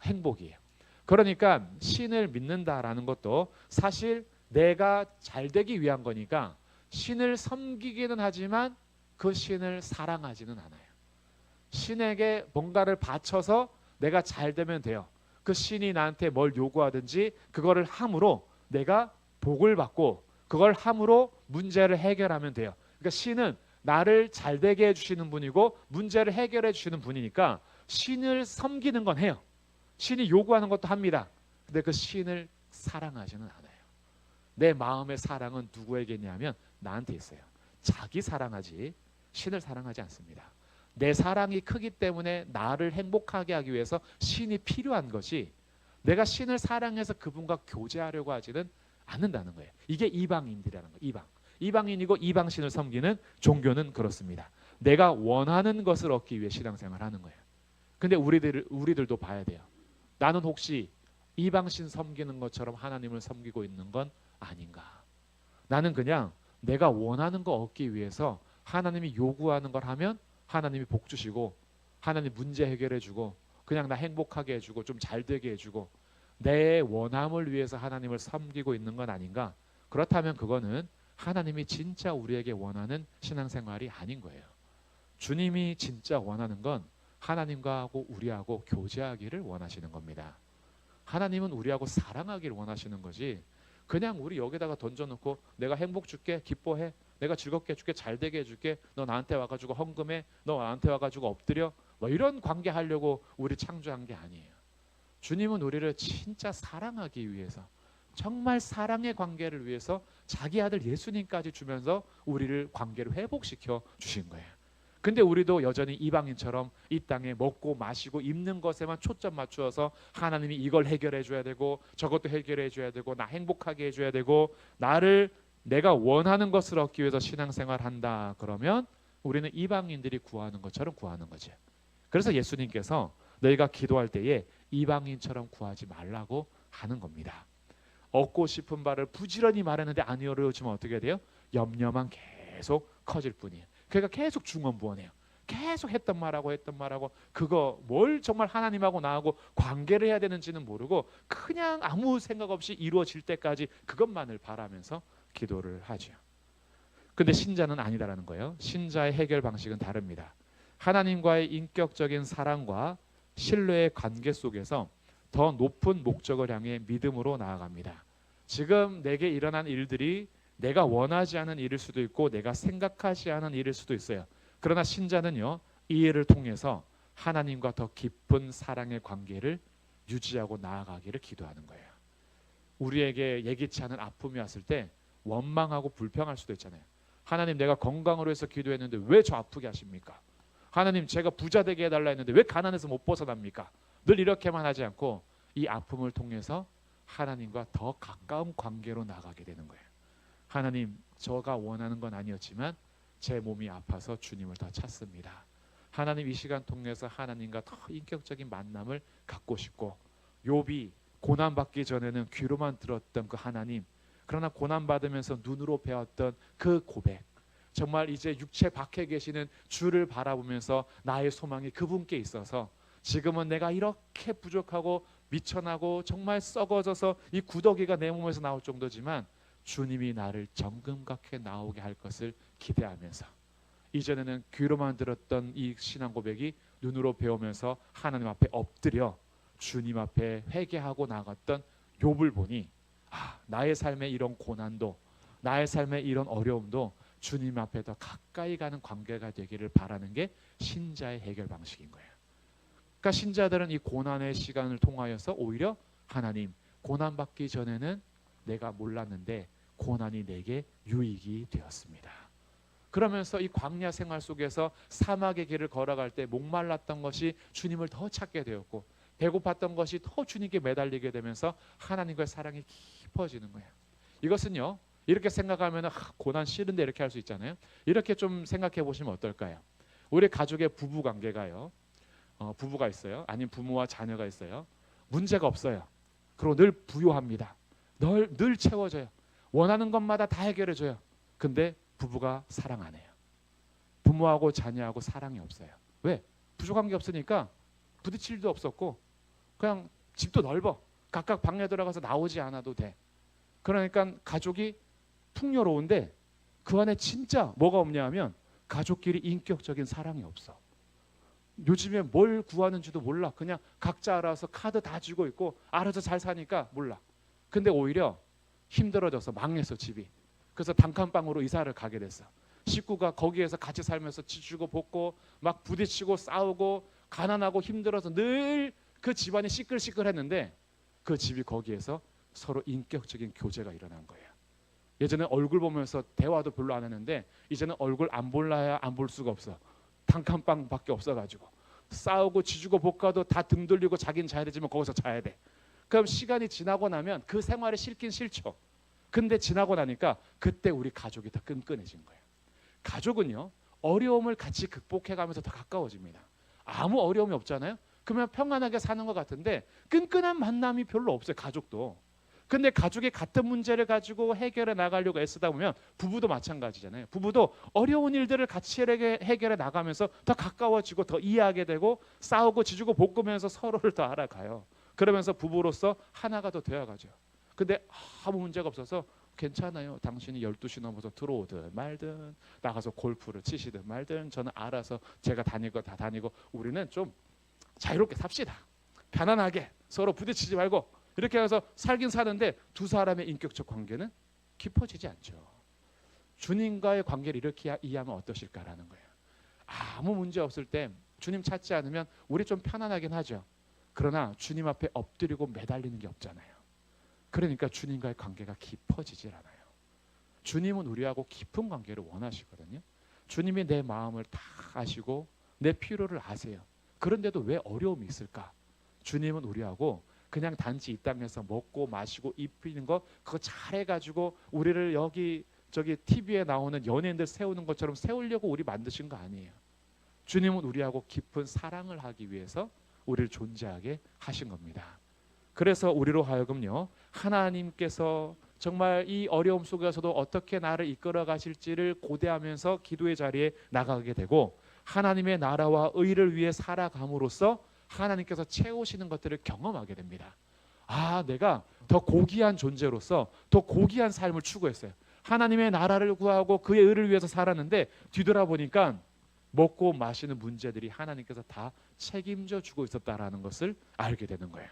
행복이에요. 그러니까 신을 믿는다라는 것도 사실 내가 잘 되기 위한 거니까 신을 섬기기는 하지만 그 신을 사랑하지는 않아요. 신에게 뭔가를 바쳐서 내가 잘 되면 돼요. 그 신이 나한테 뭘 요구하든지 그거를 함으로 내가 복을 받고 그걸 함으로 문제를 해결하면 돼요. 그러니까 신은 나를 잘 되게 해주시는 분이고 문제를 해결해 주시는 분이니까 신을 섬기는 건 해요. 신이 요구하는 것도 합니다. 근데 그 신을 사랑하지는 않아요. 내 마음의 사랑은 누구에게 있냐면 나한테 있어요. 자기 사랑하지 신을 사랑하지 않습니다. 내 사랑이 크기 때문에 나를 행복하게 하기 위해서 신이 필요한 것이, 내가 신을 사랑해서 그분과 교제하려고 하지는 않는다는 거예요. 이게 이방인들이라는 거예요. 이방인이고 이방신을 섬기는 종교는 그렇습니다. 내가 원하는 것을 얻기 위해 신앙생활을 하는 거예요. 근데 우리들도 봐야 돼요. 나는 혹시 이방신 섬기는 것처럼 하나님을 섬기고 있는 건 아닌가? 나는 그냥 내가 원하는 거 얻기 위해서 하나님이 요구하는 걸 하면 하나님이 복 주시고 하나님 문제 해결해 주고 그냥 나 행복하게 해주고 좀 잘 되게 해주고 내 원함을 위해서 하나님을 섬기고 있는 건 아닌가? 그렇다면 그거는 하나님이 진짜 우리에게 원하는 신앙생활이 아닌 거예요. 주님이 진짜 원하는 건 하나님과 하고 우리하고 교제하기를 원하시는 겁니다. 하나님은 우리하고 사랑하기를 원하시는 거지, 그냥 우리 여기다가 던져놓고 내가 행복 줄게, 기뻐해, 내가 즐겁게 해줄게, 잘 되게 해줄게, 너 나한테 와가지고 헌금해, 너 나한테 와가지고 엎드려, 뭐 이런 관계 하려고 우리 창조한 게 아니에요. 주님은 우리를 진짜 사랑하기 위해서, 정말 사랑의 관계를 위해서 자기 아들 예수님까지 주면서 우리를 관계를 회복시켜 주신 거예요. 근데 우리도 여전히 이방인처럼 이 땅에 먹고 마시고 입는 것에만 초점 맞추어서 하나님이 이걸 해결해 줘야 되고 저것도 해결해 줘야 되고 나 행복하게 해줘야 되고 내가 원하는 것을 얻기 위해서 신앙생활 한다 그러면 우리는 이방인들이 구하는 것처럼 구하는 거지. 그래서 예수님께서 너희가 기도할 때에 이방인처럼 구하지 말라고 하는 겁니다. 얻고 싶은 바를 부지런히 말했는데 안 이루어지면 어떻게 돼요? 염려만 계속 커질 뿐이에요. 그러니까 계속 중언부언해요. 계속 했던 말하고 그거 뭘 정말 하나님하고 나하고 관계를 해야 되는지는 모르고 그냥 아무 생각 없이 이루어질 때까지 그것만을 바라면서 기도를 하죠. 근데 신자는 아니다라는 거예요. 신자의 해결 방식은 다릅니다. 하나님과의 인격적인 사랑과 신뢰의 관계 속에서 더 높은 목적을 향해 믿음으로 나아갑니다. 지금 내게 일어난 일들이 내가 원하지 않은 일일 수도 있고 내가 생각하지 않은 일일 수도 있어요. 그러나 신자는요, 이 일을 통해서 하나님과 더 깊은 사랑의 관계를 유지하고 나아가기를 기도하는 거예요. 우리에게 예기치 않은 아픔이 왔을 때 원망하고 불평할 수도 있잖아요. 하나님, 내가 건강으로 해서 기도했는데 왜 저 아프게 하십니까? 하나님, 제가 부자 되게 해달라 했는데 왜 가난해서 못 벗어납니까? 늘 이렇게만 하지 않고 이 아픔을 통해서 하나님과 더 가까운 관계로 나가게 되는 거예요. 하나님, 저가 원하는 건 아니었지만 제 몸이 아파서 주님을 더 찾습니다. 하나님, 이 시간 통해서 하나님과 더 인격적인 만남을 갖고 싶고, 욥이 고난받기 전에는 귀로만 들었던 그 하나님, 그러나 고난받으면서 눈으로 배웠던 그 고백, 정말 이제 육체 밖에 계시는 주를 바라보면서 나의 소망이 그분께 있어서 지금은 내가 이렇게 부족하고 미천하고 정말 썩어져서 이 구더기가 내 몸에서 나올 정도지만 주님이 나를 정금같게 나오게 할 것을 기대하면서, 이전에는 귀로만 들었던 이 신앙 고백이 눈으로 배우면서 하나님 앞에 엎드려 주님 앞에 회개하고 나갔던 욥을 보니, 나의 삶의 이런 고난도, 나의 삶의 이런 어려움도 주님 앞에 더 가까이 가는 관계가 되기를 바라는 게 신자의 해결 방식인 거예요. 그러니까 신자들은 이 고난의 시간을 통하여서 오히려 하나님, 고난받기 전에는 내가 몰랐는데 고난이 내게 유익이 되었습니다. 그러면서 이 광야 생활 속에서 사막의 길을 걸어갈 때 목말랐던 것이 주님을 더 찾게 되었고, 배고팠던 것이 더 주님께 매달리게 되면서 하나님과의 사랑이 깊어지는 거예요. 이것은요, 이렇게 생각하면 고난 싫은데 이렇게 할 수 있잖아요. 이렇게 좀 생각해 보시면 어떨까요? 우리 가족의 부부 관계가요, 부부가 있어요. 아니면 부모와 자녀가 있어요. 문제가 없어요. 그리고 늘 부유합니다. 늘 채워져요. 원하는 것마다 다 해결해줘요. 근데 부부가 사랑 안 해요. 부모하고 자녀하고 사랑이 없어요. 왜? 부족한 게 없으니까 부딪힐 일도 없었고, 그냥 집도 넓어. 각각 방에 들어가서 나오지 않아도 돼. 그러니까 가족이 풍요로운데 그 안에 진짜 뭐가 없냐 하면 가족끼리 인격적인 사랑이 없어. 요즘에 뭘 구하는지도 몰라. 그냥 각자 알아서 카드 다 쥐고 있고 알아서 잘 사니까 몰라. 근데 오히려 힘들어져서 망했어, 집이. 그래서 단칸방으로 이사를 가게 됐어. 식구가 거기에서 같이 살면서 지주고 볶고 막 부딪히고 싸우고 가난하고 힘들어서 늘 그 집안이 시끌시끌했는데 그 집이 거기에서 서로 인격적인 교제가 일어난 거예요. 예전에 얼굴 보면서 대화도 별로 안 했는데 이제는 얼굴 안 볼라야 안 볼 수가 없어. 단칸방밖에 없어가지고 싸우고 지주고 볶아도 다 등 돌리고 자기는 자야 되지만 거기서 자야 돼. 그럼 시간이 지나고 나면 그 생활이 싫긴 싫죠. 근데 지나고 나니까 그때 우리 가족이 더 끈끈해진 거예요. 가족은요, 어려움을 같이 극복해가면서 더 가까워집니다. 아무 어려움이 없잖아요. 그러면 평안하게 사는 것 같은데 끈끈한 만남이 별로 없어요, 가족도. 근데 가족이 같은 문제를 가지고 해결해 나가려고 애쓰다 보면 부부도 마찬가지잖아요. 부부도 어려운 일들을 같이 해결해 나가면서 더 가까워지고 더 이해하게 되고 싸우고 지주고 볶으면서 서로를 더 알아가요. 그러면서 부부로서 하나가 더 되어가죠. 근데 아무 문제가 없어서 괜찮아요. 당신이 12시 넘어서 들어오든 말든 나가서 골프를 치시든 말든 저는 알아서 제가 다닐 거 다 다니고 우리는 좀 자유롭게 삽시다. 편안하게 서로 부딪히지 말고 이렇게 해서 살긴 사는데 두 사람의 인격적 관계는 깊어지지 않죠. 주님과의 관계를 이렇게 이해하면 어떠실까라는 거예요. 아무 문제 없을 때 주님 찾지 않으면 우리 좀 편안하긴 하죠. 그러나 주님 앞에 엎드리고 매달리는 게 없잖아요. 그러니까 주님과의 관계가 깊어지질 않아요. 주님은 우리하고 깊은 관계를 원하시거든요. 주님이 내 마음을 다 아시고 내 필요를 아세요. 그런데도 왜 어려움이 있을까? 주님은 우리하고 그냥 단지 이 땅에서 먹고 마시고 입히는 거 그거 잘해가지고 우리를 여기 저기 TV에 나오는 연예인들 세우는 것처럼 세우려고 우리 만드신 거 아니에요. 주님은 우리하고 깊은 사랑을 하기 위해서 우리를 존재하게 하신 겁니다. 그래서 우리로 하여금요, 하나님께서 정말 이 어려움 속에서도 어떻게 나를 이끌어 가실지를 고대하면서 기도의 자리에 나가게 되고 하나님의 나라와 의를 위해 살아감으로써 하나님께서 채우시는 것들을 경험하게 됩니다. 내가 더 고귀한 존재로서 더 고귀한 삶을 추구했어요. 하나님의 나라를 구하고 그의 의를 위해서 살았는데 뒤돌아보니까 먹고 마시는 문제들이 하나님께서 다 책임져 주고 있었다라는 것을 알게 되는 거예요.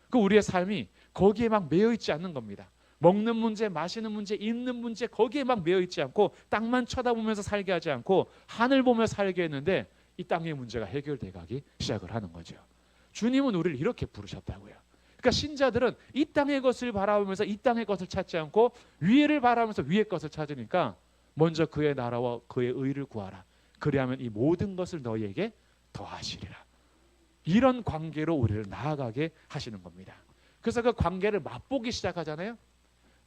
그 우리의 삶이 거기에 막 매여 있지 않는 겁니다. 먹는 문제, 마시는 문제, 입는 문제 거기에 막 매여 있지 않고 땅만 쳐다보면서 살게 하지 않고 하늘 보며 살게 했는데 이 땅의 문제가 해결돼 가기 시작을 하는 거죠. 주님은 우리를 이렇게 부르셨다고요. 그러니까 신자들은 이 땅의 것을 바라보면서 이 땅의 것을 찾지 않고 위를 바라보면서 위의 것을 찾으니까 먼저 그의 나라와 그의 의를 구하라. 그리하면 이 모든 것을 너희에게 더하시리라. 이런 관계로 우리를 나아가게 하시는 겁니다. 그래서 그 관계를 맛보기 시작하잖아요.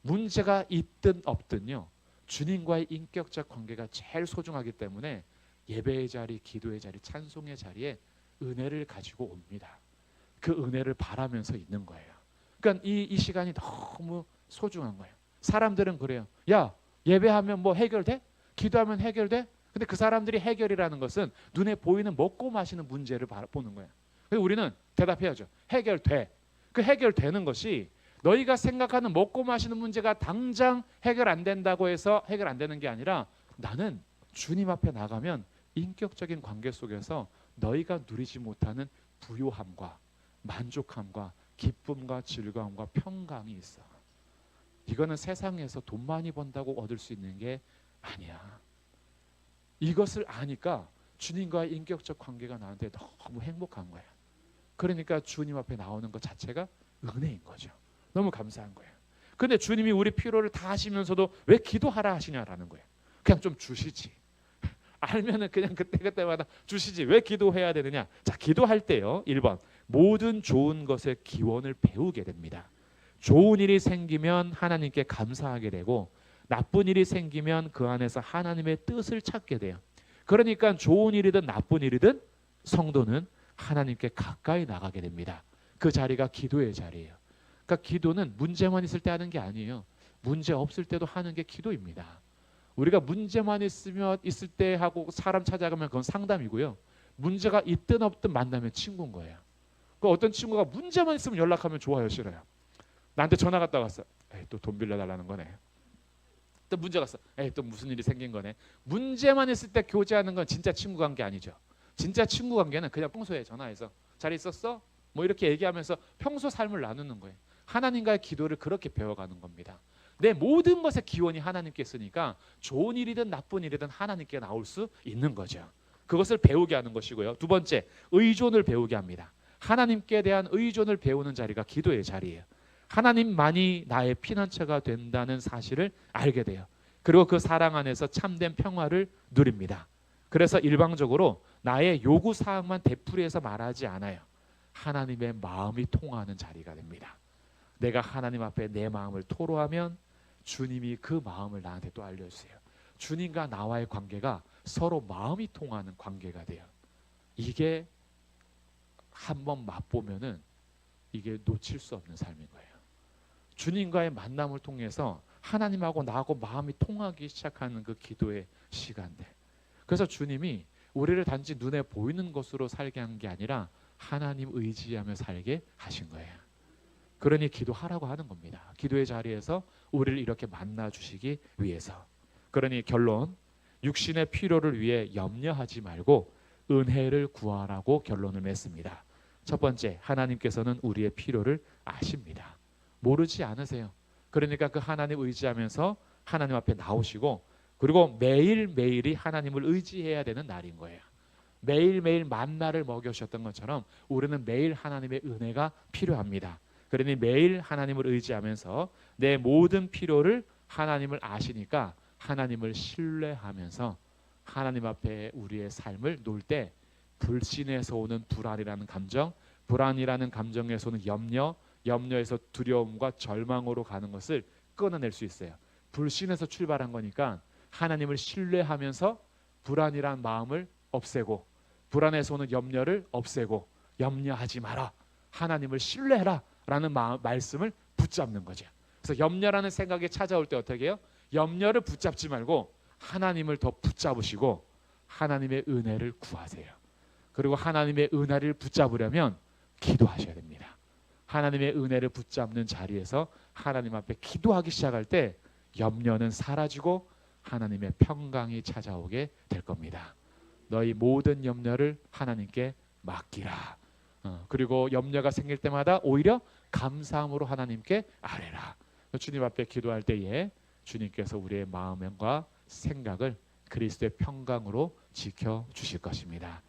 문제가 있든 없든요, 주님과의 인격적 관계가 제일 소중하기 때문에 예배의 자리, 기도의 자리, 찬송의 자리에 은혜를 가지고 옵니다. 그 은혜를 바라면서 있는 거예요. 그러니까 이 시간이 너무 소중한 거예요. 사람들은 그래요. 야, 예배하면 뭐 해결돼? 기도하면 해결돼? 근데 그 사람들이 해결이라는 것은 눈에 보이는 먹고 마시는 문제를 보는 거예요. 그래서 우리는 대답해야죠. 해결돼. 그 해결되는 것이 너희가 생각하는 먹고 마시는 문제가 당장 해결 안 된다고 해서 해결 안 되는 게 아니라, 나는 주님 앞에 나가면 인격적인 관계 속에서 너희가 누리지 못하는 부요함과 만족함과 기쁨과 즐거움과 평강이 있어. 이거는 세상에서 돈 많이 번다고 얻을 수 있는 게 아니야. 이것을 아니까 주님과의 인격적 관계가 나한테 너무 행복한 거야. 그러니까 주님 앞에 나오는 것 자체가 은혜인 거죠. 너무 감사한 거예요. 근데 주님이 우리 필요를 다 하시면서도 왜 기도하라 하시냐라는 거예요. 그냥 좀 주시지. 알면은 그냥 그때마다 주시지. 왜 기도해야 되느냐? 자, 기도할 때요. 1번. 모든 좋은 것의 기원을 배우게 됩니다. 좋은 일이 생기면 하나님께 감사하게 되고, 나쁜 일이 생기면 그 안에서 하나님의 뜻을 찾게 돼요. 그러니까 좋은 일이든 나쁜 일이든 성도는 하나님께 가까이 나가게 됩니다. 그 자리가 기도의 자리예요. 그러니까 기도는 문제만 있을 때 하는 게 아니에요. 문제 없을 때도 하는 게 기도입니다. 우리가 문제만 있을 때 하고 사람 찾아가면 그건 상담이고요. 문제가 있든 없든 만나면 친구인 거예요. 그 어떤 친구가 문제만 있으면 연락하면 좋아요, 싫어요? 나한테 전화 갔다 왔어. 에이, 또 돈 빌려달라는 거네. 또 문제가 있어. 에이, 또 무슨 일이 생긴 거네. 문제만 있을 때 교제하는 건 진짜 친구 관계 아니죠. 진짜 친구 관계는 그냥 평소에 전화해서 잘 있었어? 뭐 이렇게 얘기하면서 평소 삶을 나누는 거예요. 하나님과의 기도를 그렇게 배워가는 겁니다. 내 모든 것의 기원이 하나님께 있으니까 좋은 일이든 나쁜 일이든 하나님께 나올 수 있는 거죠. 그것을 배우게 하는 것이고요. 두 번째, 의존을 배우게 합니다. 하나님께 대한 의존을 배우는 자리가 기도의 자리예요. 하나님만이 나의 피난처가 된다는 사실을 알게 돼요. 그리고 그 사랑 안에서 참된 평화를 누립니다. 그래서 일방적으로 나의 요구 사항만 되풀이해서 말하지 않아요. 하나님의 마음이 통하는 자리가 됩니다. 내가 하나님 앞에 내 마음을 토로하면 주님이 그 마음을 나한테 또 알려주세요. 주님과 나와의 관계가 서로 마음이 통하는 관계가 돼요. 이게 한번 맛보면은 이게 놓칠 수 없는 삶인 거예요. 주님과의 만남을 통해서 하나님하고 나하고 마음이 통하기 시작하는 그 기도의 시간들. 그래서 주님이 우리를 단지 눈에 보이는 것으로 살게 한 게 아니라 하나님 의지하며 살게 하신 거예요. 그러니 기도하라고 하는 겁니다. 기도의 자리에서 우리를 이렇게 만나 주시기 위해서. 그러니 결론, 육신의 필요를 위해 염려하지 말고 은혜를 구하라고 결론을 맺습니다. 첫 번째, 하나님께서는 우리의 필요를 아십니다. 모르지 않으세요. 그러니까 그 하나님 의지하면서 하나님 앞에 나오시고, 그리고 매일매일이 하나님을 의지해야 되는 날인 거예요. 매일매일 만나를 먹여주셨던 것처럼 우리는 매일 하나님의 은혜가 필요합니다. 그러니 매일 하나님을 의지하면서 내 모든 필요를 하나님을 아시니까 하나님을 신뢰하면서 하나님 앞에 우리의 삶을 놓을 때 불신에서 오는 불안이라는 감정, 불안이라는 감정에서 오는 염려, 염려에서 두려움과 절망으로 가는 것을 끊어낼 수 있어요. 불신에서 출발한 거니까 하나님을 신뢰하면서 불안이란 마음을 없애고, 불안에서 오는 염려를 없애고, 염려하지 마라, 하나님을 신뢰해라 라는 말씀을 붙잡는 거죠. 그래서 염려라는 생각이 찾아올 때 어떻게 해요? 염려를 붙잡지 말고 하나님을 더 붙잡으시고 하나님의 은혜를 구하세요. 그리고 하나님의 은혜를 붙잡으려면 기도하셔야 됩니다. 하나님의 은혜를 붙잡는 자리에서 하나님 앞에 기도하기 시작할 때 염려는 사라지고 하나님의 평강이 찾아오게 될 겁니다. 너희 모든 염려를 하나님께 맡기라. 그리고 염려가 생길 때마다 오히려 감사함으로 하나님께 아뢰라. 주님 앞에 기도할 때에 주님께서 우리의 마음과 생각을 그리스도의 평강으로 지켜주실 것입니다.